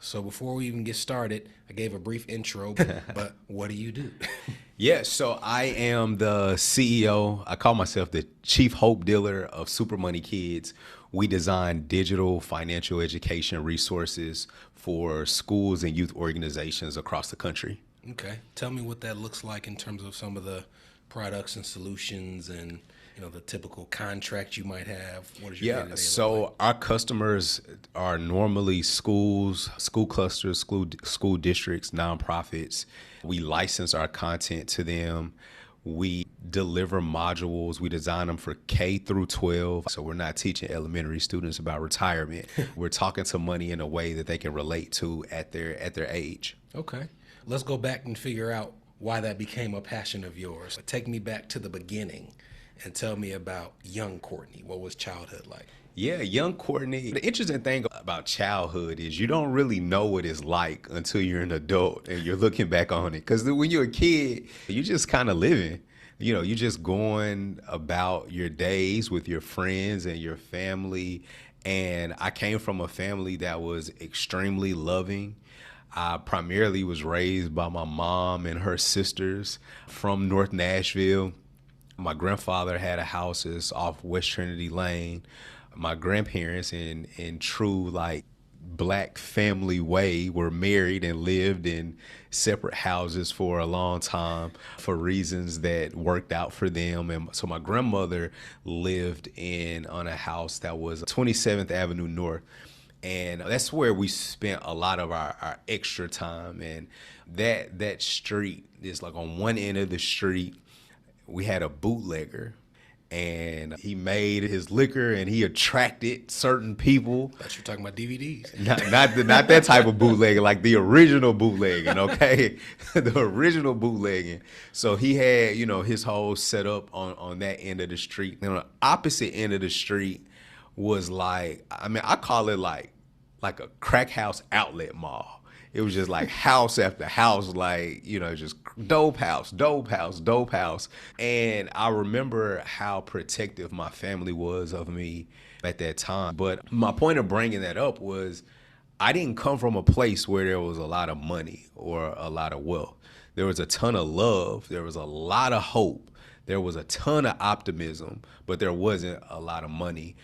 So before we even get started, I gave a brief intro, but what do you do? Yeah, so I am the CEO. I call myself the chief hope dealer of Super Money Kids. We design digital financial education resources for schools and youth organizations across the country. Okay, tell me what that looks like in terms of some of the products and solutions and the typical contract you might have. What does your day Yeah, to day look like? so our customers are normally schools, school clusters, school districts, nonprofits. We license our content to them. We deliver modules. We design them for K through 12. So we're not teaching elementary students about retirement. We're talking to money in a way that they can relate to at their age. Okay, let's go back and figure out why that became a passion of yours. Take me back to the beginning and tell me about young Courtney. What was childhood like? Yeah, young Courtney. The interesting thing about childhood is you don't really know what it's like until you're an adult and you're looking back on it. Because when you're a kid, you just kind of living. You're just going about your days with your friends and your family. And I came from a family that was extremely loving. I primarily was raised by my mom and her sisters from North Nashville. My grandfather had a house that's off West Trinity Lane. My grandparents, in true like black family way, were married and lived in separate houses for a long time for reasons that worked out for them. And so my grandmother lived in on a house that was 27th Avenue North. And that's where we spent a lot of our extra time. And that street is like on one end of the street we had a bootlegger, and he made his liquor and he attracted certain people. I thought you were talking about DVDs. Not that type of bootlegging, like the original bootlegging, okay? The original bootlegging. So he had, his whole setup on that end of the street. And on the opposite end of the street was like, I call it like a crack house outlet mall. It was just like house after house, like, just dope house, dope house, dope house. And I remember how protective my family was of me at that time. But my point of bringing that up was I didn't come from a place where there was a lot of money or a lot of wealth. There was a ton of love. There was a lot of hope. There was a ton of optimism, but there wasn't a lot of money.